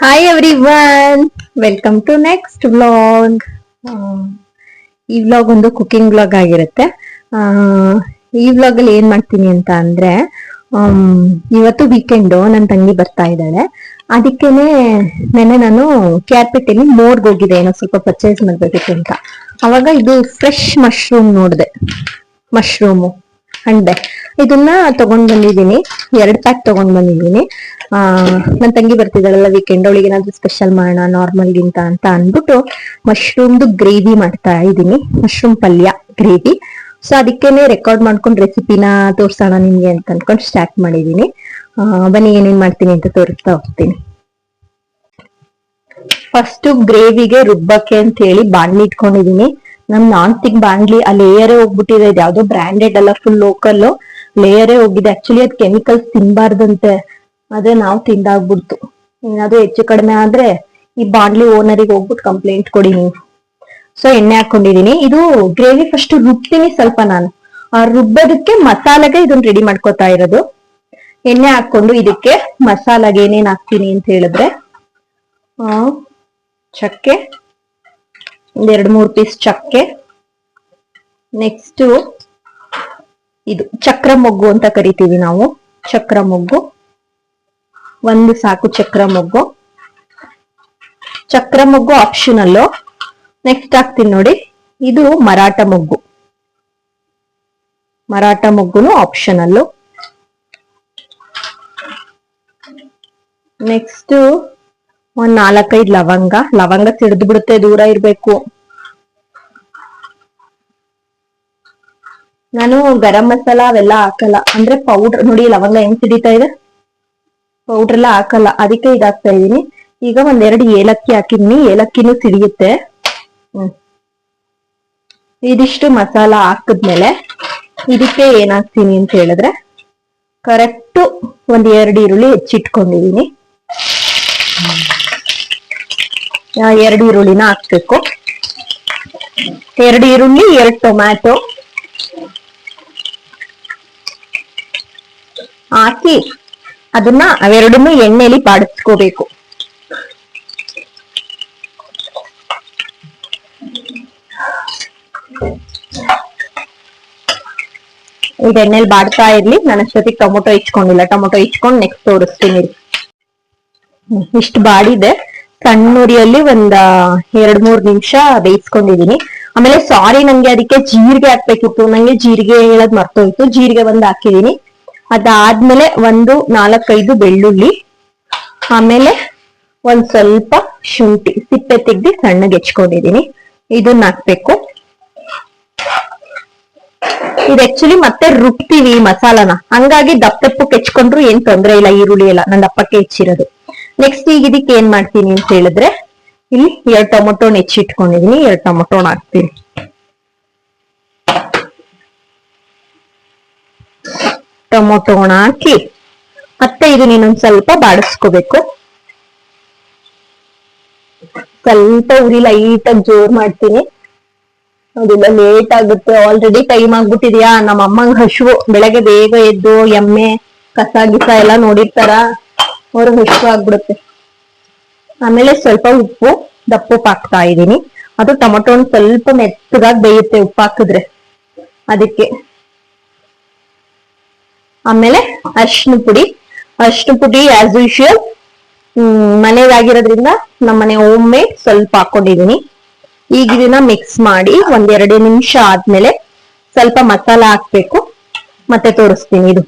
Hi everyone, welcome to next vlog. ಈ vlog ಒಂದು cooking vlog ಆಗಿರುತ್ತೆ. ಆ, ಈ ವ್ಲಾಗ್ ಅಲ್ಲಿ ಏನ್ ಮಾಡ್ತೀನಿ ಅಂತ ಅಂದ್ರೆ, ಇವತ್ತು ವೀಕೆಂಡ್ ನನ್ನ ತಂಗಿ ಬರ್ತಾ ಇದ್ದಾಳೆ. ಅದಕ್ಕೇನೆ ನೆನ್ನೆ ನಾನು ಕ್ಯಾರ್ಪೇಟೆಲಿ ಮೋರ್ಗ್ ಹೋಗಿದ್ದೆ, ಏನೋ ಸ್ವಲ್ಪ ಪರ್ಚೇಸ್ ಮಾಡ್ಬೇಕಿತ್ತು ಅಂತ. ಅವಾಗ ಇದು ಫ್ರೆಶ್ ಮಶ್ರೂಮ್ ನೋಡಿದೆ, ಮಶ್ರೂಮು ಅಂಡೆ ಇದನ್ನ ತಗೊಂಡ್ ಬಂದಿದ್ದೀನಿ. 2 ಪ್ಯಾಕ್ ತಗೊಂಡ್ ಬಂದಿದ್ದೀನಿ. ನನ್ ತಂಗಿ ಬರ್ತಿದ್ದಾಳಲ್ಲ ವೀಕೆಂಡ್, ಅವಳಿಗೆ ಏನಾದ್ರು ಸ್ಪೆಷಲ್ ಮಾಡೋಣ ನಾರ್ಮಲ್ಗಿಂತ ಅಂತ ಅನ್ಬಿಟ್ಟು ಮಶ್ರೂಮ್ದು ಗ್ರೇವಿ ಮಾಡ್ತಾ ಇದ್ದೀನಿ. ಮಶ್ರೂಮ್ ಪಲ್ಯ ಗ್ರೇವಿ. ಸೊ ಅದಕ್ಕೇನೆ ರೆಕಾರ್ಡ್ ಮಾಡ್ಕೊಂಡು ರೆಸಿಪಿನ ತೋರ್ಸೋಣ ನಿಮ್ಗೆ ಅಂತ ಅನ್ಕೊಂಡು ಸ್ಟಾರ್ಟ್ ಮಾಡಿದೀನಿ. ಬನ್ನಿ ಏನೇನ್ ಮಾಡ್ತೀನಿ ಅಂತ ತೋರಿಸ್ತಾ ಹೋಗ್ತೀನಿ. ಫಸ್ಟ್ ಗ್ರೇವಿಗೆ ರುಬ್ಬಕ್ಕೆ ಅಂತ ಹೇಳಿ ಬಾಣ್ಲಿ ಇಟ್ಕೊಂಡಿದೀನಿ. ನಮ್ ನಾನ್ ಸ್ಟಿಕ್ ಬಾಣ್ಲಿ ಆ ಲೇಯರೇ ಹೋಗ್ಬಿಟ್ಟಿದೆ. ಇದು ಯಾವ್ದೋ ಬ್ರಾಂಡೆಡ್ ಅಲ್ಲ, ಫುಲ್ ಲೋಕಲ್ ಲೇಯರೇ ಹೋಗಿದೆ. ಆಕ್ಚುಲಿ ಅದ್ ಕೆಮಿಕಲ್ಸ್ ತಿನ್ಬಾರ್ದಂತೆ, ಅದೇ ನಾವು ತಿಂದಾಗ್ಬಿಡ್ತು. ಏನಾದ್ರು ಹೆಚ್ಚು ಕಡಿಮೆ ಆದ್ರೆ ಈ ಬಾಣ್ಲಿ ಓನರಿಗೆ ಹೋಗ್ಬಿಟ್ಟು ಕಂಪ್ಲೇಂಟ್ ಕೊಡಿ ನೀವು. ಸೊ ಎಣ್ಣೆ ಹಾಕೊಂಡಿದೀನಿ. ಇದು ಗ್ರೇವಿ ಫಸ್ಟ್ ರುಬ್ತೀನಿ ಸ್ವಲ್ಪ ನಾನು. ಆ ರುಬ್ಬೋದಕ್ಕೆ ಮಸಾಲೆಗೆ ಇದನ್ನ ರೆಡಿ ಮಾಡ್ಕೊತಾ ಇರೋದು. ಎಣ್ಣೆ ಹಾಕೊಂಡು ಇದಕ್ಕೆ ಮಸಾಲಾಗೆ ಏನೇನ್ ಹಾಕ್ತೀನಿ ಅಂತ ಹೇಳಿದ್ರೆ, ಚಕ್ಕೆ, 2-3 ಪೀಸ್ ಚಕ್ಕೆ. ನೆಕ್ಸ್ಟ್ ಇದು ಚಕ್ರ ಮೊಗ್ಗು ಅಂತ ಕರಿತೀವಿ ನಾವು, ಚಕ್ರ ಮೊಗ್ಗು ಒಂದು ಸಾಕು. ಚಕ್ರ ಮೊಗ್ಗು ಆಪ್ಷನಲ್ಲು. ನೆಕ್ಸ್ಟ್ ಹಾಕ್ತೀನಿ ನೋಡಿ, ಇದು ಮರಾಠ ಮೊಗ್ಗುನು ಆಪ್ಷನಲ್ಲು. ನೆಕ್ಸ್ಟ್ 1-4-5 ಲವಂಗ ಸಿಡಿದು ಬಿಡುತ್ತೆ, ದೂರ ಇರ್ಬೇಕು. ನಾನು ಗರಂ ಮಸಾಲ ಅವೆಲ್ಲ ಹಾಕಲ್ಲ, ಅಂದ್ರೆ ಪೌಡರ್ ನೋಡಿ ಲವಂಗ ಹೆಂಗ್ ಸಿಡಿತಾ ಇದೆ, ಪೌಡರ್ ಎಲ್ಲ ಹಾಕಲ್ಲ, ಅದಕ್ಕೆ ಇದಾಗ್ತಾ ಇದೀನಿ. ಈಗ 1-2 ಏಲಕ್ಕಿ ಹಾಕಿದೀನಿ, ಏಲಕ್ಕಿನೂ ಸಿಡಿಯುತ್ತೆ. ಇದಿಷ್ಟು ಮಸಾಲ ಹಾಕಿದ್ಮೇಲೆ ಇದಕ್ಕೆ ಏನ್ ಹಾಕ್ತೀನಿ ಅಂತ ಹೇಳಿದ್ರೆ, ಕರೆಕ್ಟ್ 1-2 ಈರುಳ್ಳಿ ಹೆಚ್ಚಿಟ್ಕೊಂಡಿದೀನಿ. 2 ಈರುಳ್ಳಿನ ಹಾಕ್ಬೇಕು. 2 ಈರುಳ್ಳಿ, 2 ಟೊಮ್ಯಾಟೊ ಹಾಕಿ ಅದನ್ನ ಅವೆರಡನ್ನು ಎಣ್ಣೆಲಿ ಬಾಡಿಸ್ಕೋಬೇಕು. ಈಗ ಎಣ್ಣೆಲಿ ಬಾಡ್ತಾ ಇರ್ಲಿ. ನಾನು ಅಷ್ಟೊತ್ತಿಗೆ ಟೊಮೊಟೊ ಇಚ್ಕೊಂಡಿಲ್ಲ, ಟೊಮೊಟೊ ಇಚ್ಕೊಂಡು ನೆಕ್ಸ್ಟ್ ತೋರಿಸ್ತೀನಿ. ಇಷ್ಟು ಬಾಡಿದೆ. ಸಣ್ಣ ಉರಿಯಲ್ಲಿ 2-3 ನಿಮಿಷ ಬೇಯಿಸ್ಕೊಂಡಿದೀನಿ. ಆಮೇಲೆ ಸಾರಿ, ನಂಗೆ ಅದಕ್ಕೆ ಜೀರಿಗೆ ಹಾಕ್ಬೇಕಿತ್ತು, ನಂಗೆ ಜೀರಿಗೆ ಹೇಳೋದ್ ಮರ್ತೋಯ್ತು. ಜೀರಿಗೆ ಹಾಕಿದೀನಿ. ಅದಾದ್ಮೇಲೆ 4-5 ಬೆಳ್ಳುಳ್ಳಿ, ಆಮೇಲೆ ಸ್ವಲ್ಪ ಶುಂಠಿ ಸಿಪ್ಪೆ ತೆಗ್ದು ಸಣ್ಣಗೆ ಹೆಚ್ಕೊಂಡಿದೀನಿ, ಇದನ್ನ ಹಾಕ್ಬೇಕು. ಇದು ಆಕ್ಚುಲಿ ಮತ್ತೆ ರುಬ್ತೀವಿ ಮಸಾಲಾನ, ಹಂಗಾಗಿ ದಪ್ಪಕ್ಕೆ ಹೆಚ್ಕೊಂಡ್ರು ಏನ್ ತೊಂದ್ರೆ ಇಲ್ಲ. ಈರುಳ್ಳಿ ಎಲ್ಲ ನಾನು ದಪ್ಪಕ್ಕೆ ಹೆಚ್ಚಿರೋದು. ನೆಕ್ಸ್ಟ್ ಈಗ ಇದಕ್ಕೆ ಏನ್ ಮಾಡ್ತೀನಿ ಅಂತ ಹೇಳಿದ್ರೆ, ಇಲ್ಲಿ 2 ಟೊಮೊಟೊ ಹೆಚ್ಚಿಟ್ಕೊಂಡಿದೀನಿ, 2 ಟೊಮೊಟೊ ಹಾಕ್ತೀನಿ. ಟೊಮೊಟೊನ ಹಾಕಿ ಮತ್ತೆ ಇದನ್ನ ಇನ್ನೊಂದ್ ಸ್ವಲ್ಪ ಬಾಡಿಸ್ಕೋಬೇಕು. ಸ್ವಲ್ಪ ಉರಿ ಲೈಟಾಗಿ ಜೋರ್ ಮಾಡ್ತೀನಿ, ಅದಿಲ್ಲ ಲೇಟ್ ಆಗುತ್ತೆ. ಆಲ್ರೆಡಿ ಟೈಮ್ ಆಗ್ಬಿಟ್ಟಿದ್ಯಾ. ನಮ್ಮ ಅಮ್ಮಂಗ್ ಹಶುವು, ಬೆಳಗ್ಗೆ ಬೇಗ ಎದ್ದು ಎಮ್ಮೆ ಕಸ ಗಿಸ ಎಲ್ಲ ನೋಡಿರ್ತಾರ, ಅವ್ರಿಗೆ ಹಶು ಆಗ್ಬಿಡುತ್ತೆ. ಆಮೇಲೆ ಸ್ವಲ್ಪ ಉಪ್ಪು, ದಪ್ಪುಪ್ಪು ಹಾಕ್ತಾ ಇದೀನಿ. ಅದು ಟೊಮೊಟೊ ಸ್ವಲ್ಪ ಮೆತ್ತಗಾಗಿ ಬೇಯುತ್ತೆ ಉಪ್ಪು ಹಾಕಿದ್ರೆ, ಅದಕ್ಕೆ. ಆಮೇಲೆ ಅರಿಶಿನ ಪುಡಿ ಆಸ್ ಯೂಶುವಲ್ ಮನೆಗಾಗಿರೋದ್ರಿಂದ ನಮ್ಮನೆ ಹೋಮ್ ಮೇಡ್ ಸ್ವಲ್ಪ ಹಾಕೊಂಡಿದೀನಿ. ಈಗ ಇದನ್ನ ಮಿಕ್ಸ್ ಮಾಡಿ 1-2 ನಿಮಿಷ ಆದ್ಮೇಲೆ ಸ್ವಲ್ಪ ಮಸಾಲ ಹಾಕ್ಬೇಕು, ಮತ್ತೆ ತೋರಿಸ್ತೀನಿ. ಇದು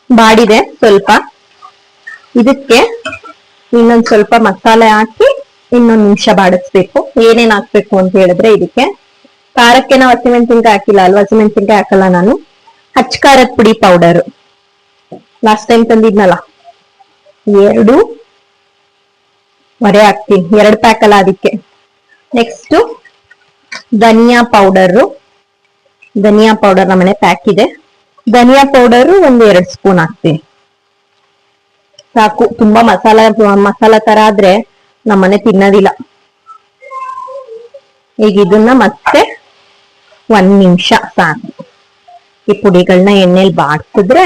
ಬಾಡಿದೆ ಸ್ವಲ್ಪ. ಇದಕ್ಕೆ ಇನ್ನೊಂದ್ ಸ್ವಲ್ಪ ಮಸಾಲೆ ಹಾಕಿ ಇನ್ನೊಂದ್ ನಿಮಿಷ ಬಾಡಿಸ್ಬೇಕು. ಏನೇನ್ ಹಾಕ್ಬೇಕು ಅಂತ ಹೇಳಿದ್ರೆ, ಇದಕ್ಕೆ ಖಾರಕ್ಕೆ ನಾವು ಹಸಿಮೆಣಸಿನ್ಕಾಯಿ ಹಾಕಿಲ್ಲ ಅಲ್ವಾ, ಹಸಿಮೆಣಸಿನ್ಕಾಯಿ ಹಾಕಲ್ಲ ನಾನು. ಹಚ್ ಖಾರದ ಪುಡಿ ಪೌಡರ್ ಲಾಸ್ಟ್ ಟೈಮ್ ತಂದಿದ್ನಲ್ಲ, 2 ಹಾಕ್ತೀನಿ, 2 ಪ್ಯಾಕ್ ಅಲ್ಲ ಅದಕ್ಕೆ. ನೆಕ್ಸ್ಟ್ ಧನಿಯಾ ಪೌಡರ್ ನಮ್ಮನೆ ಪ್ಯಾಕ್ ಇದೆ. ಧನಿಯಾ ಪೌಡರ್ 1-2 ಸ್ಪೂನ್ ಹಾಕ್ತೀನಿ, ಸಾಕು. ತುಂಬಾ ಮಸಾಲ ತರ ಆದ್ರೆ ನಮ್ಮನೆ ತಿನ್ನೋದಿಲ್ಲ. ಈಗ ಇದನ್ನ ಮತ್ತೆ 1 ನಿಮಿಷ ಸಾಕು. ಈ ಪುಡಿಗಳನ್ನ ಎಣ್ಣೆಲಿ ಬಾಡ್ಸಿದ್ರೆ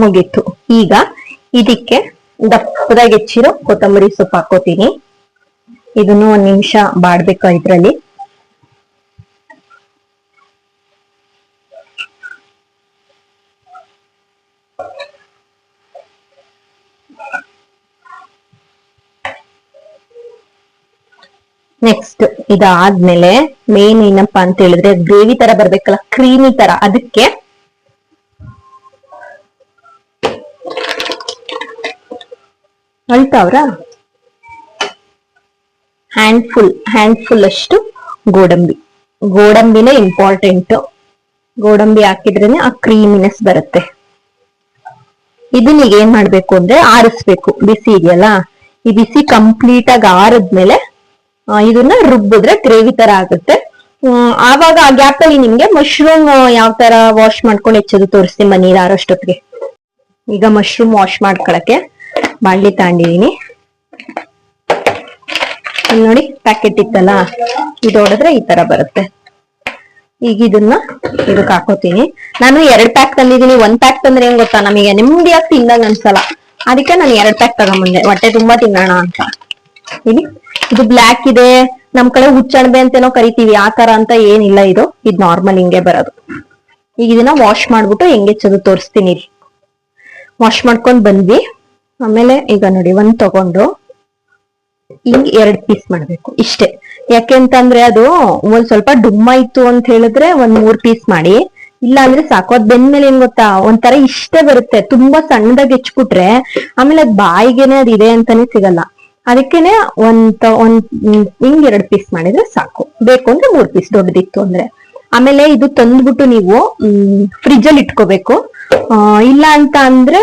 ಮುಗೀತು. ಈಗ ಇದಕ್ಕೆ ದಪ್ಪದಾಗಿ ಹೆಚ್ಚಿರೋ ಕೊತ್ತಂಬರಿ ಸೊಪ್ಪು ಹಾಕೋತೀನಿ. ಇದನ್ನು 1 ನಿಮಿಷ ಬಾಡ್ಬೇಕು ಇದ್ರಲ್ಲಿ. ನೆಕ್ಸ್ಟ್ ಇದಾದ್ಮೇಲೆ ಮೇನ್ ಏನಪ್ಪಾ ಅಂತ ಹೇಳಿದ್ರೆ ಗ್ರೇವಿ ತರ ಬರ್ಬೇಕಲ್ಲ, ಕ್ರೀಮಿ ತರ. ಅದಕ್ಕೆ ಅಳ್ತಾವ್ರ ಹ್ಯಾಂಡ್ಫುಲ್ ಅಷ್ಟು ಗೋಡಂಬಿನೇ ಇಂಪಾರ್ಟೆಂಟ್. ಗೋಡಂಬಿ ಹಾಕಿದ್ರೇನೆ ಆ ಕ್ರೀಮಿನೆಸ್ ಬರುತ್ತೆ. ಇದನ್ನ ಈಗ ಏನ್ ಮಾಡ್ಬೇಕು ಅಂದ್ರೆ ಆರಿಸ್ಬೇಕು. ಬಿಸಿ ಇದೆಯಲ್ಲ, ಈ ಬಿಸಿ ಕಂಪ್ಲೀಟ್ ಆಗಿ ಆರಿದ್ಮೇಲೆ ಇದನ್ನ ರುಬ್ಬಿದ್ರೆ ಗ್ರೇವಿ ತರ ಆಗುತ್ತೆ. ಆವಾಗ ಆ ಗ್ಯಾಪ್ ಅಲ್ಲಿ ನಿಮ್ಗೆ ಮಶ್ರೂಮ್ ಯಾವ ತರ ವಾಶ್ ಮಾಡ್ಕೊಂಡು ಹೆಚ್ಚೋದು ತೋರಿಸ್ತೀನಿ ಬನ್ನಿ ಆರೋಷ್ಟೊತ್ತಿಗೆ. ಈಗ ಮಶ್ರೂಮ್ ವಾಶ್ ಮಾಡ್ಕೊಳಕ್ಕೆ ಬಾಂಡ್ಲಿ ತಗೊಂಡಿದೀನಿ. ನೋಡಿ ಪ್ಯಾಕೆಟ್ ಇತ್ತಲ್ಲ, ಇದು ಹೊಡೆದ್ರೆ ಈ ತರ ಬರುತ್ತೆ. ಈಗ ಇದನ್ನ ಇದಕ್ಕೆ ಹಾಕೋತೀನಿ. ನಾನು 2 ಪ್ಯಾಕ್ ತಂದಿದ್ದೀನಿ. 1 ಪ್ಯಾಕ್ ತಂದ್ರೆ ಏನ್ ಗೊತ್ತಾ, ನಮಗೆ ನೆಮ್ಮದಿಯಾಗಿ ತಿಂದಂಗ ಅನ್ಸಲ್ಲ. ಅದಕ್ಕೆ ನಾನು 2 ಪ್ಯಾಕ್ ತಗೊಂಬಂದೆ, ಹೊಟ್ಟೆ ತುಂಬಾ ತಿನ್ನೋಣ ಅಂತ. ಇದು ಬ್ಲ್ಯಾಕ್ ಇದೆ, ನಮ್ ಕಡೆ ಹುಚ್ಚಣಬೆ ಅಂತೇನೋ ಕರಿತೀವಿ, ಆ ತರ ಅಂತ ಏನಿಲ್ಲ. ಇದು ನಾರ್ಮಲ್ ಹಿಂಗೆ ಬರೋದು. ಈಗ ಇದನ್ನ ವಾಶ್ ಮಾಡ್ಬಿಟ್ಟು ಹೆಂಗೆ ಹೆಚ್ಚೋದು ತೋರಿಸ್ತೀನಿ. ವಾಶ್ ಮಾಡ್ಕೊಂಡ್ ಬಂದ್ವಿ. ಆಮೇಲೆ ಈಗ ನೋಡಿ ಒಂದ್ ತಗೊಂಡು ಹಿಂಗ್ 2 ಪೀಸ್ ಮಾಡ್ಬೇಕು ಇಷ್ಟೇ. ಯಾಕೆ ಅಂತಂದ್ರೆ ಅದು ಒಂದ್ ಸ್ವಲ್ಪ ಡುಮ್ಮ ಇತ್ತು ಅಂತ ಹೇಳಿದ್ರೆ 1-3 ಪೀಸ್ ಮಾಡಿ, ಇಲ್ಲ ಅಂದ್ರೆ ಸಾಕು. ಅದ್ ಬೆಂದ್ಮೇಲೆ ಏನ್ ಗೊತ್ತಾ, ಒಂಥರ ಇಷ್ಟೇ ಬರುತ್ತೆ. ತುಂಬಾ ಸಣ್ಣದಾಗಿ ಹೆಚ್ಚಿಬಿಟ್ರೆ ಆಮೇಲೆ ಅದ್ ಬಾಯಿಗೆನೆ ಅದ್ ಇದೆ ಅಂತಾನೆ ಸಿಗಲ್ಲ. ಅದಕ್ಕೇನೆ ಹಿಂಗ್ 2 ಪೀಸ್ ಮಾಡಿದ್ರೆ ಸಾಕು. ಬೇಕು ಅಂದ್ರೆ 3 ಪೀಸ್ ದೊಡ್ಡದಿತ್ತು ಅಂದ್ರೆ. ಆಮೇಲೆ ಇದು ತಂದ್ಬಿಟ್ಟು ನೀವು ಫ್ರಿಜ್ ಅಲ್ಲಿ ಇಟ್ಕೋಬೇಕು. ಇಲ್ಲ ಅಂತ ಅಂದ್ರೆ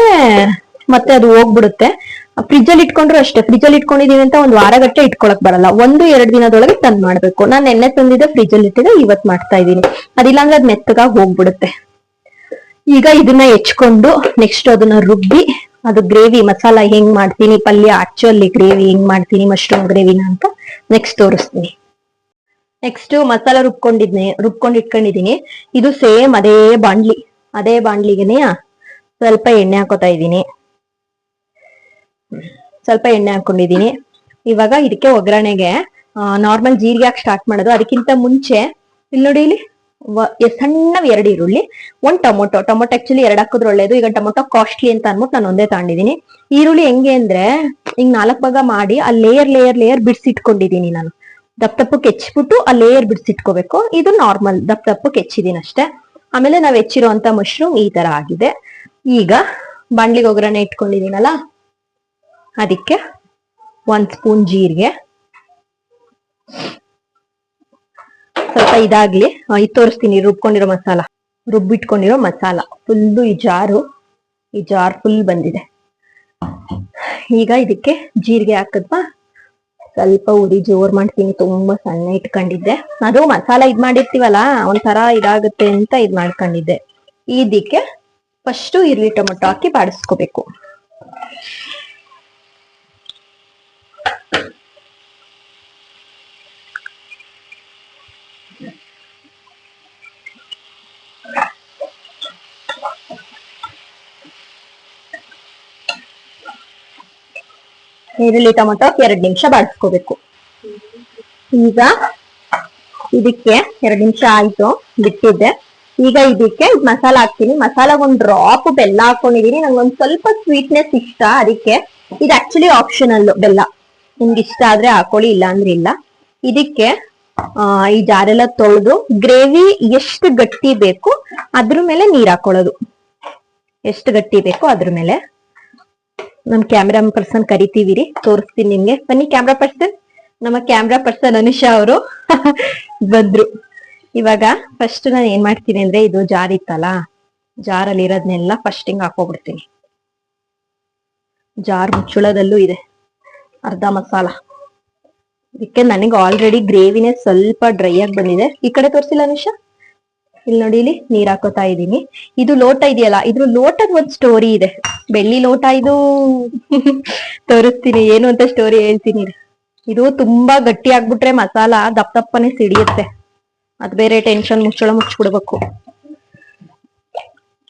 ಮತ್ತೆ ಅದು ಹೋಗ್ಬಿಡುತ್ತೆ. ಫ್ರಿಜ್ ಅಲ್ಲಿ ಇಟ್ಕೊಂಡ್ರು ಅಷ್ಟೇ. ಫ್ರಿಜ್ ಅಲ್ಲಿ ಇಟ್ಕೊಂಡಿದೀವಿ ಅಂತ 1 ವಾರಗಟ್ಟೆ ಇಟ್ಕೊಳಕ್ ಬರಲ್ಲ. 1-2 ದಿನದೊಳಗೆ ತಂದ್ ಮಾಡ್ಬೇಕು. ನಾನು ನೆನ್ನೆ ತಂದಿದ್ದೆ ಫ್ರಿಜ್ ಅಲ್ಲಿ ಇಟ್ಟಿದ್ದೆ, ಇವತ್ ಮಾಡ್ತಾ ಇದೀನಿ. ಅದಿಲ್ಲ ಅಂದ್ರೆ ಅದ್ ಮೆತ್ತಗಾಗಿ ಹೋಗ್ಬಿಡುತ್ತೆ. ಈಗ ಇದನ್ನ ಹೆಚ್ಕೊಂಡು ನೆಕ್ಸ್ಟ್ ಅದನ್ನ ರುಬ್ಬಿ ಅದು ಗ್ರೇವಿ ಮಸಾಲ ಹೆಂಗ್ ಮಾಡ್ತೀನಿ, ಪಲ್ಯ ಆಕ್ಚುಲಿ ಗ್ರೇವಿ ಹೆಂಗ್ ಮಾಡ್ತೀನಿ ಮಶ್ರೂಮ್ ಗ್ರೇವಿನ ಅಂತ ನೆಕ್ಸ್ಟ್ ತೋರಿಸ್ತೀನಿ. ನೆಕ್ಸ್ಟ್ ಮಸಾಲ ರುಬ್ಕೊಂಡು ಇಟ್ಕೊಂಡಿದೀನಿ. ಇದು ಸೇಮ್ ಅದೇ ಬಾಂಡ್ಲಿಗೆನೆ ಸ್ವಲ್ಪ ಎಣ್ಣೆ ಹಾಕೋತಾ ಇದ್ದೀನಿ. ಸ್ವಲ್ಪ ಎಣ್ಣೆ ಹಾಕೊಂಡಿದೀನಿ. ಇವಾಗ ಇದಕ್ಕೆ ಒಗ್ಗರಣೆಗೆ ನಾರ್ಮಲ್ ಜೀರಿಗೆ ಹಾಕಿ ಸ್ಟಾರ್ಟ್ ಮಾಡೋದು. ಅದಕ್ಕಿಂತ ಮುಂಚೆ ಇಲ್ಲಿ ನೋಡಿ, ಇಲ್ಲಿ ಸಣ್ಣವ್ 2 ಈರುಳ್ಳಿ, 1 ಟೊಮೊಟೊ ಆಕ್ಚುಲಿ 2 ಹಾಕಿದ್ರೆ ಒಳ್ಳೇದು. ಈಗ ಟೊಮೊಟೊ ಕಾಸ್ಟ್ಲಿ ಅಂತ ಅನ್ಬಿಟ್ಟು ನಾನು ಒಂದೇ ತಗೊಂಡಿದೀನಿ. ಈರುಳ್ಳಿ ಹೆಂಗೆ ಅಂದ್ರೆ ಹಿಂಗ್ 4 ಭಾಗ ಮಾಡಿ ಆ ಲೇಯರ್ ಬಿಡಿಸಿಟ್ಕೊಂಡಿದೀನಿ ನಾನು. ದಪ್ಪಕ್ಕೆ ಹೆಚ್ಚಿಬಿಟ್ಟು ಆ ಲೇಯರ್ ಬಿಡಿಸಿಟ್ಕೋಬೇಕು. ಇದು ನಾರ್ಮಲ್ ದಪ್ಪಕ್ಕೆ ಹೆಚ್ಚಿದೀನಿ ಅಷ್ಟೇ. ಆಮೇಲೆ ನಾವ್ ಹೆಚ್ಚಿರುವಂತ ಮಶ್ರೂಮ್ ಈ ತರ ಆಗಿದೆ. ಈಗ ಬಾಂಡ್ಲಿಗೆ ಒಗ್ಗರಣೆ ಇಟ್ಕೊಂಡಿದೀನಲ್ಲ, ಅದಕ್ಕೆ 1 ಸ್ಪೂನ್ ಜೀರಿಗೆ, ಸ್ವಲ್ಪ ಇದಾಗ್ಲಿ. ಇದು ತೋರಿಸ್ತೀನಿ ರುಬ್ಬಿಟ್ಕೊಂಡಿರೋ ಮಸಾಲ ಫುಲ್ಲು ಈ ಜಾರ್ ಫುಲ್ ಬಂದಿದೆ. ಈಗ ಇದಕ್ಕೆ ಜೀರಿಗೆ ಹಾಕದ್ವಾ, ಸ್ವಲ್ಪ ಉರಿ ಜೋರ್ ಮಾಡ್ತೀನಿ. ತುಂಬಾ ಸಣ್ಣ ಇಟ್ಕೊಂಡಿದ್ದೆ. ಅದು ಮಸಾಲ ಇದ್ ಮಾಡಿರ್ತೀವಲ್ಲ, ಒಂಥರ ಇದಾಗುತ್ತೆ ಅಂತ ಇದ್ ಮಾಡ್ಕೊಂಡಿದ್ದೆ. ಇದಕ್ಕೆ ಫಸ್ಟ್ ಈರುಳ್ಳಿ ಟೊಮೊಟೊ ಹಾಕಿ ಬಾಡಿಸ್ಕೋಬೇಕು. ಈರುಳ್ಳಿ ಟೊಮೊಟೊ 2 ನಿಮಿಷ ಬಾಡಿಸ್ಕೋಬೇಕು. ಈಗ ಇದಕ್ಕೆ 2 ನಿಮಿಷ ಆಯ್ತು, ಬಿಟ್ಟಿದ್ದೆ. ಈಗ ಇದಕ್ಕೆ ಮಸಾಲ ಹಾಕ್ತೀನಿ. ಮಸಾಲಾಗ 1 ಡ್ರಾಪ್ ಬೆಲ್ಲ ಹಾಕೊಂಡಿದೀನಿ. ನಂಗೊಂದ್ ಸ್ವಲ್ಪ ಸ್ವೀಟ್ನೆಸ್ ಇಷ್ಟ, ಅದಕ್ಕೆ. ಇದು ಆಕ್ಚುಲಿ ಆಪ್ಷನಲ್ ಬೆಲ್ಲ, ನಿಮ್ಗೆ ಇಷ್ಟ ಆದ್ರೆ ಹಾಕೊಳ್ಳಿ, ಇಲ್ಲ ಅಂದ್ರೆ ಇಲ್ಲ. ಇದಕ್ಕೆ ಈ ಜಾರೆಲ್ಲ ತೊಳೆದು ಗ್ರೇವಿ ಎಷ್ಟು ಗಟ್ಟಿ ಬೇಕು ಅದ್ರ ಮೇಲೆ ನೀರ್ ಹಾಕೊಳ್ಳೋದು. ಎಷ್ಟು ಗಟ್ಟಿ ಬೇಕು ಅದ್ರ ಮೇಲೆ. ನಮ್ ಕ್ಯಾಮ್ರಾ ಪರ್ಸನ್ ಕರಿತೀವಿರಿ, ತೋರಿಸ್ತೀನಿ ನಿಮ್ಗೆ. ಬನ್ನಿ ಕ್ಯಾಮ್ರಾ ಪರ್ಸನ್. ನಮ್ಮ ಕ್ಯಾಮ್ರಾ ಪರ್ಸನ್ ಅನುಷಾ ಅವರು ಬಂದ್ರು. ಇವಾಗ ಫಸ್ಟ್ ನಾನು ಏನ್ ಮಾಡ್ತೀನಿ ಅಂದ್ರೆ, ಇದು ಜಾರ್ ಇತ್ತಲ್ಲ, ಜಾರಲ್ಲಿ ಇರೋದ್ನೆಲ್ಲ ಫಸ್ಟ್ ಹಿಂಗ್ ಹಾಕೋಬಿಡ್ತೀನಿ. ಜಾರ್ ಮುಚ್ಚಳದಲ್ಲೂ ಇದೆ ಅರ್ಧ ಮಸಾಲ. ಇದಕ್ಕೆ ನನಗೆ ಆಲ್ರೆಡಿ ಗ್ರೇವಿನೇ ಸ್ವಲ್ಪ ಡ್ರೈ ಆಗಿ ಬಂದಿದೆ. ಈ ಕಡೆ ತೋರಿಸಿಲ್ಲ ಅನುಷಾ, ಇಲ್ಲಿ ನೋಡಿ, ಇಲ್ಲಿ ನೀರ್ ಹಾಕೋತಾ ಇದ್ದೀನಿ. ಇದು ಲೋಟ ಇದೆಯಲ್ಲ, ಇದ್ರ ಲೋಟದ ಒಂದ್ ಸ್ಟೋರಿ ಇದೆ. ಬೆಳ್ಳಿ ಲೋಟ ಇದು ತೋರಿಸ್ತೀನಿ, ಏನು ಅಂತ ಸ್ಟೋರಿ ಹೇಳ್ತೀನಿ. ಇದು ತುಂಬಾ ಗಟ್ಟಿ ಆಗ್ಬಿಟ್ರೆ ಮಸಾಲ ದಪ್ಪನೆ ಸಿಡಿಯುತ್ತೆ. ಅದ್ ಬೇರೆ ಟೆನ್ಷನ್. ಮುಚ್ಚಳ ಮುಚ್ಚಿಬಿಡ್ಬೇಕು.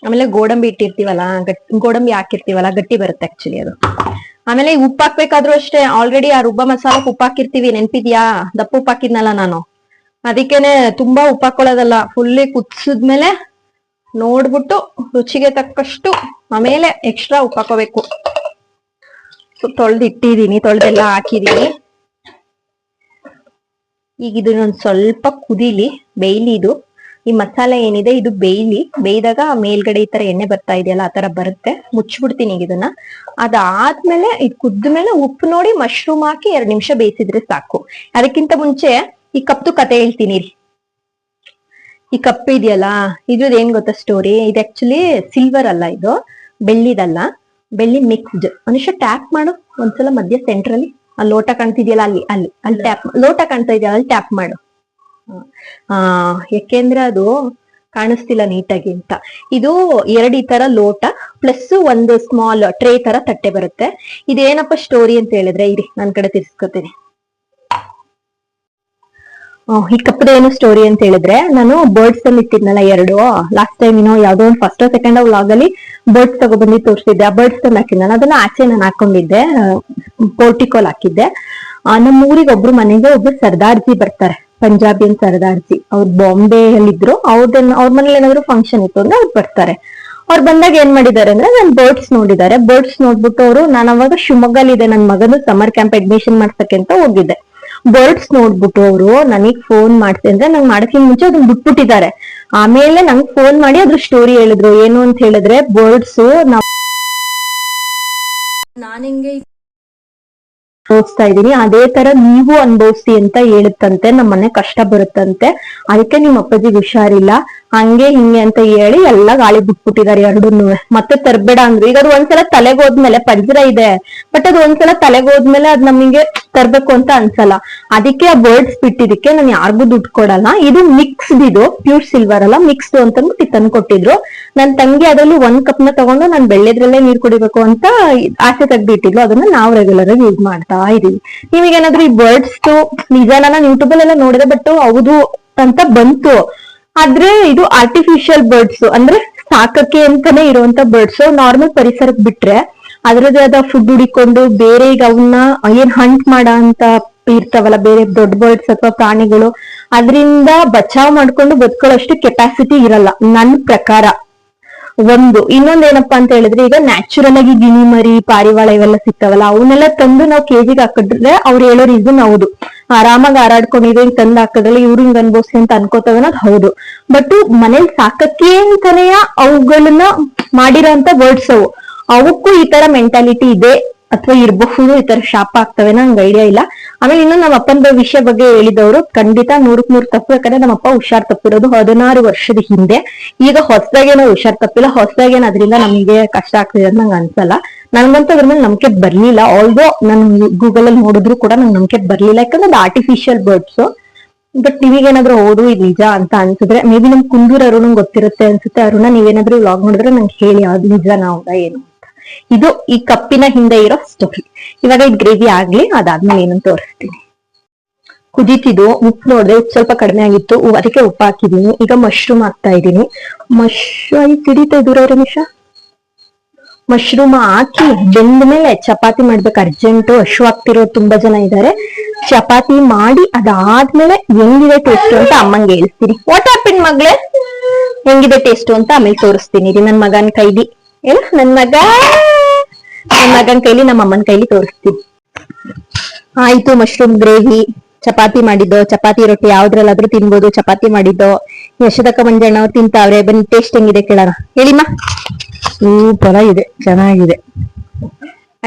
ಆಮೇಲೆ ಗೋಡಂಬಿ ಇಟ್ಟಿರ್ತೀವಲ್ಲ, ಗೋಡಂಬಿ ಹಾಕಿರ್ತೀವಲ್ಲ, ಗಟ್ಟಿ ಬರುತ್ತೆ ಆಕ್ಚುಲಿ ಅದು. ಆಮೇಲೆ ಉಪ್ಪು ಹಾಕ್ಬೇಕಾದ್ರೂ ಅಷ್ಟೇ, ಆಲ್ರೆಡಿ ಆ ರುಬ್ಬ ಮಸಾಲಕ್ ಉಪ್ಪು ಹಾಕಿರ್ತೀವಿ, ನೆನ್ಪಿದ್ಯಾ? ದಪ್ಪ ಉಪ್ಪು ಹಾಕಿದ್ನಲ್ಲ ನಾನು, ಅದಕ್ಕೇನೆ ತುಂಬಾ ಉಪ್ಪು ಹಾಕೊಳ್ಳೋದಲ್ಲ, ಫುಲ್ಲಿ ಕುದಿಸಿದ್ಮೇಲೆ ನೋಡ್ಬಿಟ್ಟು ರುಚಿಗೆ ತಕ್ಕಷ್ಟು ಆಮೇಲೆ ಎಕ್ಸ್ಟ್ರಾ ಉಪ್ಪು ಹಾಕೋಬೇಕು. ತೊಳ್ದು ಇಟ್ಟಿದೀನಿ, ತೊಳ್ದೆಲ್ಲ ಹಾಕಿದೀನಿ. ಈಗ ಇದನ್ನೊಂದ್ ಸ್ವಲ್ಪ ಕುದೀಲಿ, ಬೇಯ್ಲಿ. ಇದು ಈ ಮಸಾಲೆ ಏನಿದೆ ಇದು ಬೇಯ್ದಾಗ ಮೇಲ್ಗಡೆ ಈ ತರ ಎಣ್ಣೆ ಬರ್ತಾ ಇದೆಯಲ್ಲ, ಆ ತರ ಬರುತ್ತೆ. ಮುಚ್ಚಿಬಿಡ್ತೀನಿ ಈಗ ಇದನ್ನ. ಅದಾದ್ಮೇಲೆ ಇದು ಕುದ್ಮೇಲೆ ಉಪ್ಪು ನೋಡಿ ಮಶ್ರೂಮ್ ಹಾಕಿ 2 ನಿಮಿಷ ಬೇಯಿಸಿದ್ರೆ ಸಾಕು. ಅದಕ್ಕಿಂತ ಮುಂಚೆ ಈ ಕಪ್ದು ಕತೆ ಹೇಳ್ತೀನಿ ರೀ. ಈ ಕಪ್ ಇದೆಯಲ್ಲ, ಇದ್ರದ್ದು ಏನ್ ಗೊತ್ತಾ ಸ್ಟೋರಿ? ಇದು ಆಕ್ಚುಲಿ ಸಿಲ್ವರ್ ಅಲ್ಲ, ಇದು ಬೆಳ್ಳಿದಲ್ಲ, ಬೆಳ್ಳಿ ಮಿಕ್ಸ್ಡ್. ಮನುಷ್ಯ ಟ್ಯಾಪ್ ಮಾಡು ಒಂದ್ಸಲ ಮಧ್ಯ ಸೆಂಟ್ರಲ್ಲಿ, ಆ ಲೋಟ ಕಾಣ್ತಿದ್ಯಲ್ಲ ಅಲ್ಲಿ ಅಲ್ಲಿ ಅಲ್ಲಿ ಟ್ಯಾಪ್, ಲೋಟ ಕಾಣ್ತಾ ಇದೆಯಲ್ಲ ಅಲ್ಲಿ ಟ್ಯಾಪ್ ಮಾಡು. ಯಾಕೆಂದ್ರೆ ಅದು ಕಾಣಿಸ್ತಿಲ್ಲ ನೀಟಾಗಿ ಅಂತ. ಇದು 2 ಈ ತರ ಲೋಟ ಪ್ಲಸ್ ಒಂದು ಸ್ಮಾಲ್ ಟ್ರೇ ತರ ತಟ್ಟೆ ಬರುತ್ತೆ. ಇದೇನಪ್ಪ ಸ್ಟೋರಿ ಅಂತ ಹೇಳಿದ್ರೆ, ಇರಿ ನನ್ ಕಡೆ ತಿರ್ಸ್ಕೊತೀನಿ. ಈ ಕಪ್ಪದ ಏನು ಸ್ಟೋರಿ ಅಂತ ಹೇಳಿದ್ರೆ, ನಾನು ಬರ್ಡ್ಸ್ ಅಲ್ಲಿ ಇಟ್ಟಿದ್ನಲ್ಲ 2, ಲಾಸ್ಟ್ ಟೈಮ್ ಯಾವ್ದೋ ಒಂದು ಫಸ್ಟ್ ಸೆಕೆಂಡ್ ವ್ಲಾಗ್ ಅಲ್ಲಿ ಬರ್ಡ್ಸ್ ತಗೊಬಂದು ತೋರಿಸಿದ್ದೆ. ಆ ಬರ್ಡ್ಸ್ ತಂದು ಹಾಕಿದ್ನಲ್ಲ, ಅದನ್ನ ಆಚೆ ನಾನು ಹಾಕೊಂಡಿದ್ದೆ, ಪೋರ್ಟಿಕೋಲ್ ಹಾಕಿದ್ದೆ. ನಮ್ಮ ಊರಿಗೆ ಒಬ್ರು ಮನೆಗೆ ಒಬ್ರು ಸರ್ದಾರ್ಜಿ ಬರ್ತಾರೆ, ಪಂಜಾಬಿಯನ್ ಸರ್ದಾರ್ಜಿ. ಅವ್ರು ಬಾಂಬೆಯಲ್ಲಿದ್ರು, ಅವ್ರ ಮನೇಲಿ ಏನಾದ್ರು ಫಂಕ್ಷನ್ ಇತ್ತು ಅಂದ್ರೆ ಅವ್ರು ಬರ್ತಾರೆ. ಅವ್ರು ಬಂದಾಗ ಏನ್ ಮಾಡಿದ್ದಾರೆ ಅಂದ್ರೆ, ನಾನು ಬರ್ಡ್ಸ್ ನೋಡಿದ್ದಾರೆ. ಬರ್ಡ್ಸ್ ನೋಡ್ಬಿಟ್ಟು ಅವರು, ನಾನು ಅವಾಗ ಶಿವಮೊಗ್ಗಲ್ಲಿದೆ, ನನ್ನ ಮಗನು ಸಮ್ಮರ್ ಕ್ಯಾಂಪ್ ಅಡ್ಮಿಷನ್ ಮಾಡ್ಸಕ್ಕೆ ಅಂತ ಹೋಗಿದ್ದೆ. ಬರ್ಡ್ಸ್ ನೋಡ್ಬಿಟ್ಟು ಅವರು ನನಗ್ ಫೋನ್ ಮಾಡ್ತೆ ಅಂದ್ರೆ, ನಂಗೆ ಮಾಡಕ್ಕಿಂತ ಮುಂಚೆ ಅದನ್ನ ಬಿಟ್ಬಿಟ್ಟಿದ್ದಾರೆ. ಆಮೇಲೆ ನಂಗೆ ಫೋನ್ ಮಾಡಿ ಅದ್ರ ಸ್ಟೋರಿ ಹೇಳಿದ್ರು. ಏನು ಅಂತ ಹೇಳಿದ್ರೆ, ಬರ್ಡ್ಸ್ ನಾನು ಹಿಂಗೆ ಅನುಭವಿಸ್ತಾ ಇದೀನಿ, ಅದೇ ತರ ನೀವು ಅನುಭವಿಸಿ ಅಂತ ಹೇಳುತ್ತಂತೆ. ನಮ್ಮನೆ ಕಷ್ಟ ಬರುತ್ತಂತೆ, ಅದಕ್ಕೆ ನಿಮ್ ಅಪ್ಪಾಜಿಗೆ ಹುಷಾರಿಲ್ಲ, ಹಂಗೆ ಹಿಂಗೆ ಅಂತ ಹೇಳಿ ಎಲ್ಲ ಗಾಳಿ ಬಿಟ್ಬಿಟ್ಟಿದ್ದಾರೆ 2. ಮತ್ತೆ ತರ್ಬೇಡ ಅಂದ್ರು. ಈಗ ಅದು ಒಂದ್ಸಲ ತಲೆಗೋದ್ಮೇಲೆ ಪಂಜರ ಇದೆ, ಬಟ್ ಅದು ಒಂದ್ಸಲ ತಲೆಗೋದ್ಮೇಲೆ ಅದ್ ನಮಗೆ ತರ್ಬೇಕು ಅಂತ ಅನ್ಸಲ್ಲ. ಅದಕ್ಕೆ ಆ ಬರ್ಡ್ಸ್ ಬಿಟ್ಟಿದಕ್ಕೆ ನಾನು ಯಾರಿಗೂ ದುಡ್ಡು ಕೊಡಲ್ಲ. ಇದು ಮಿಕ್ಸ್ಡ್, ಇದು ಪ್ಯೂರ್ ಸಿಲ್ವರ್ ಅಲ್ಲ, ಮಿಕ್ಸ್ಡ್ ಅಂತಂದ್ಬಿಟ್ಟು ತಂದು ಕೊಟ್ಟಿದ್ರು. ನನ್ ತಂಗಿ ಅದರಲ್ಲಿ 1 ಕಪ್ ನ ತಗೊಂಡು ನಾನು ಬೆಳ್ಳೆದ್ರಲ್ಲೇ ನೀರ್ ಕುಡಿಬೇಕು ಅಂತ ಆಸೆ ತೆಗ್ದಿಟ್ಟಿದ್ಲು. ಅದನ್ನ ನಾವು ರೆಗ್ಯುಲರ್ ಆಗಿ ಯೂಸ್ ಮಾಡ್ತಾ ಇದೀವಿ. ನೀವೇನಾದ್ರೂ ಈ ಬರ್ಡ್ಸ್ ನಿಜಾನ ನಾನು ಯೂಟ್ಯೂಬ್ ಅಲ್ಲೆಲ್ಲ ನೋಡಿದೆ, ಬಟ್ ಹೌದು ಅಂತ ಬಂತು. ಆದ್ರೆ ಇದು ಆರ್ಟಿಫಿಷಿಯಲ್ ಬರ್ಡ್ಸ್, ಅಂದ್ರೆ ಸಾಕಕ್ಕೆ ಅಂತಾನೆ ಇರುವಂತ ಬರ್ಡ್ಸ್. ನಾರ್ಮಲ್ ಪರಿಸರಕ್ಕೆ ಬಿಟ್ರೆ ಅದ್ರದೇ ಆದ ಫುಡ್ ಹುಡಿಕೊಂಡು ಬೇರೆ, ಈಗ ಅವನ್ನ ಏನ್ ಹಂಟ್ ಮಾಡ ಅಂತ ಇರ್ತಾವಲ್ಲ ಬೇರೆ ದೊಡ್ಡ ಬರ್ಡ್ಸ್ ಅಥವಾ ಪ್ರಾಣಿಗಳು, ಅದರಿಂದ ಬಚಾವ್ ಮಾಡ್ಕೊಂಡು ಬದುಕೊಳ್ಳೋಷ್ಟು ಕೆಪಾಸಿಟಿ ಇರಲ್ಲ ನನ್ ಪ್ರಕಾರ. ಇನ್ನೊಂದೇನಪ್ಪಾ ಅಂತ ಹೇಳಿದ್ರೆ, ಈಗ ನ್ಯಾಚುರಲ್ ಆಗಿ ಗಿಣಿ ಮರಿ, ಪಾರಿವಾಳ ಇವೆಲ್ಲ ಸಿಗ್ತಾವಲ್ಲ, ಅವನ್ನೆಲ್ಲ ತಂದು ನಾವು ಕೆಜಿಗೆ ಹಾಕಿದ್ರೆ ಅವ್ರು ಹೇಳೋ ರೀಸನ್ ಹೌದು, ಆರಾಮಾಗಿ ಹಾರಾಡ್ಕೊಂಡಿದ್ರೆ ಹಿಂಗ್ ತಂದು ಹಾಕಿದ್ರಲ್ಲ ಇವ್ರು ಹಿಂಗ್ ಅನ್ಭವಿಸಿ ಅಂತ ಅನ್ಕೋತಾವ ಅನ್ನೋದು ಹೌದು. ಬಟ್ ಮನೇಲಿ ಸಾಕಕ್ಕೆ ಅಂತಾನೆ ಅವುಗಳನ್ನ ಮಾಡಿರೋ ಅಂತ ವರ್ಡ್ಸ್ ಅವಕ್ಕೂ ಈ ತರ ಮೆಂಟಾಲಿಟಿ ಇದೆ ಅಥವಾ ಇರಬಹುದು, ಈ ತರ ಶಾಪ ಆಗ್ತವೆ, ನಂಗೆ ಐಡಿಯಾ ಇಲ್ಲ. ಆಮೇಲೆ ಇನ್ನು ನಮ್ಮ ಅಪ್ಪನ ವಿಷಯ ಬಗ್ಗೆ ಹೇಳಿದವರು ಖಂಡಿತ 100ಕ್ಕೆ 100 ತಪ್ಪು. ಯಾಕಂದ್ರೆ ನಮ್ಮಪ್ಪ ಹುಷಾರ್ ತಪ್ಪಿರೋದು 16 ವರ್ಷದ ಹಿಂದೆ. ಈಗ ಹೊಸದಾಗೇನೋ ಹುಷಾರ್ ತಪ್ಪಿಲ್ಲ, ಹೊಸದಾಗೇನು ಅದರಿಂದ ನಮಗೆ ಕಷ್ಟ ಆಗ್ತಿದೆ ಅಂತ ನಂಗೆ ಅನ್ಸಲ್ಲ. ನನ್ಗಂತೂ ಅದ್ರ ಮೇಲೆ ನಂಬಿಕೆ ಬರ್ಲಿಲ್ಲ. ಆಲ್ದೋ ನಾನು ಗೂಗಲ್ ಅಲ್ಲಿ ನೋಡಿದ್ರು ಕೂಡ ನಂಗೆ ನಂಬಿಕೆ ಬರ್ಲಿಲ್ಲ, ಯಾಕಂದ್ರೆ ಅದು ಆರ್ಟಿಫಿಷಿಯಲ್ ಬರ್ಡ್ಸ್. ಬಟ್ ನೀವೇನಾದ್ರೂ ಹೌದು ಇದು ನಿಜ ಅಂತ ಅನ್ಸಿದ್ರೆ, ಮೇ ಬಿ ನಮ್ ಕುಂದೂರ್ ಅರುಣ್ ಗೊತ್ತಿರುತ್ತೆ ಅನ್ಸುತ್ತೆ. ಅರುಣ ನೀವೇನಾದ್ರೂ ವ್ಲಾಗ್ ನೋಡಿದ್ರೆ ನಂಗೆ ಹೇಳಿ, ಅದು ನಿಜನಾ ಹೌದಾ ಏನು ಅಂತ. ಇದು ಈ ಕಪ್ಪಿನ ಹಿಂದೆ ಇರೋ ಸ್ಟೋರಿ. ಇವಾಗ ಇದು ಗ್ರೇವಿ ಆಗ್ಲಿ, ಅದಾದ್ಮೇಲೆ ಏನಂತ ತೋರಿಸ್ತೀನಿ. ಕುದೀತಿದ್ದು, ಉಪ್ಪು ನೋಡಿದ್ರೆ ಉಪ್ಪು ಸ್ವಲ್ಪ ಕಡಿಮೆ ಆಗಿತ್ತು, ಅದಕ್ಕೆ ಉಪ್ಪು ಹಾಕಿದೀನಿ. ಈಗ ಮಶ್ರೂಮ್ ಹಾಕ್ತಾ ಇದ್ದೀನಿ. ಸಿಡಿತಾ ಇದ್ದೀರಾ ರಮೇಶ? ಮಶ್ರೂಮ್ ಹಾಕಿ ಬೆಂದ ಮೇಲೆ ಚಪಾತಿ ಮಾಡ್ಬೇಕು. ಅರ್ಜೆಂಟು, ಹಶು ಆಗ್ತಿರೋ ತುಂಬಾ ಜನ ಇದ್ದಾರೆ. ಚಪಾತಿ ಮಾಡಿ ಅದಾದ್ಮೇಲೆ ಹೆಂಗಿದೆ ಟೇಸ್ಟ್ ಅಂತ ಅಮ್ಮಂಗೆ ಹೇಳ್ತೀನಿ. ವಾಟ್ ಹ್ಯಾಪನ್ ಮಗ್ಳೆ, ಹೆಂಗಿದೆ ಟೇಸ್ಟ್ ಅಂತ ಆಮೇಲೆ ತೋರಿಸ್ತೀನಿ. ಇದು ನನ್ ಮಗನ್ ಕೈಲಿ, ನನ್ ಮಗನ್ ಕೈಲಿ ನಮ್ಮ ಅಮ್ಮನ ಕೈಲಿ ತೋರಿಸ್ತೀನಿ. ಆಯ್ತು, ಮಶ್ರೂಮ್ ಗ್ರೇವಿ, ಚಪಾತಿ ಮಾಡಿದ್ದು, ಚಪಾತಿ ರೊಟ್ಟಿ ಯಾವ್ದ್ರಲ್ಲಾದ್ರೂ ತಿನ್ಬೋದು. ಚಪಾತಿ ಮಾಡಿದ್ದು ಯಶೋದಕ್ಕ ಮಂಜಣ್ಣ ಅವ್ರು ತಿಂತಾವ್ರೆ. ಬನ್ನಿ ಟೇಸ್ಟ್ ಹೆಂಗಿದೆ ಕೇಳೋಣ. ಹೇಳಿಮ್ಮ. ಸೂಪರ್ ಆಗಿದೆ, ಚೆನ್ನಾಗಿದೆ.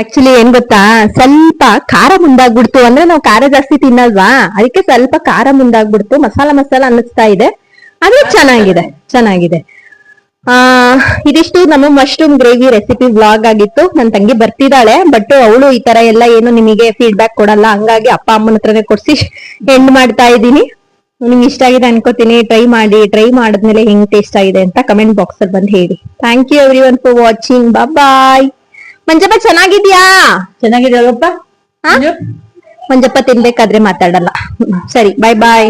ಆಕ್ಚುಲಿ ಏನ್ ಗೊತ್ತಾ, ಸ್ವಲ್ಪ ಖಾರ ಮುಂದಾಗ್ಬಿಡ್ತು. ಅಂದ್ರೆ ನಾವು ಖಾರ ಜಾಸ್ತಿ ತಿನ್ನಲ್ವಾ, ಅದಕ್ಕೆ ಸ್ವಲ್ಪ ಖಾರ ಮುಂದಾಗ್ಬಿಡ್ತು. ಮಸಾಲ ಅನ್ನಿಸ್ತಾ ಇದೆ, ಆದ್ರೆ ಚೆನ್ನಾಗಿದೆ. ಇದಿಷ್ಟು ನಮ್ಮ ಮಶ್ರೂಮ್ ಗ್ರೇವಿ ರೆಸಿಪಿ ವ್ಲಾಗ್ ಆಗಿತ್ತು. ನನ್ ತಂಗಿ ಬರ್ತಿದ್ದಾಳೆ, ಬಟ್ ಅವಳು ಈ ತರ ಎಲ್ಲ ಏನು ನಿಮಗೆ ಫೀಡ್ಬ್ಯಾಕ್ ಕೊಡಲ್ಲ, ಹಂಗಾಗಿ ಅಪ್ಪ ಅಮ್ಮನ ಹತ್ರನೇ ಕೊಡ್ಸಿ ಎಂಡ್ ಮಾಡ್ತಾ ಇದ್ದೀನಿ. ನಿಮ್ಗೆ ಇಷ್ಟ ಆಗಿದೆ ಅನ್ಕೋತೀನಿ. ಟ್ರೈ ಮಾಡಿದ್ಮೇಲೆ ಹೆಂಗ್ ಟೇಸ್ಟ್ ಆಗಿದೆ ಅಂತ ಕಮೆಂಟ್ ಬಾಕ್ಸ್ ಅಲ್ಲಿ ಬಂದು ಹೇಳಿ. Thank you everyone for watching. Bye. Manjappa ಚೆನ್ನಾಗಿದ್ಯಾ? ಚೆನ್ನಾಗಿದ್ಯಲ್ಲಪ್ಪ. ಮಂಜಪ್ಪ ತಿನ್ಬೇಕಾದ್ರೆ ಮಾತಾಡಲ್ಲ. ಸರಿ, ಬಾಯ್ ಬಾಯ್.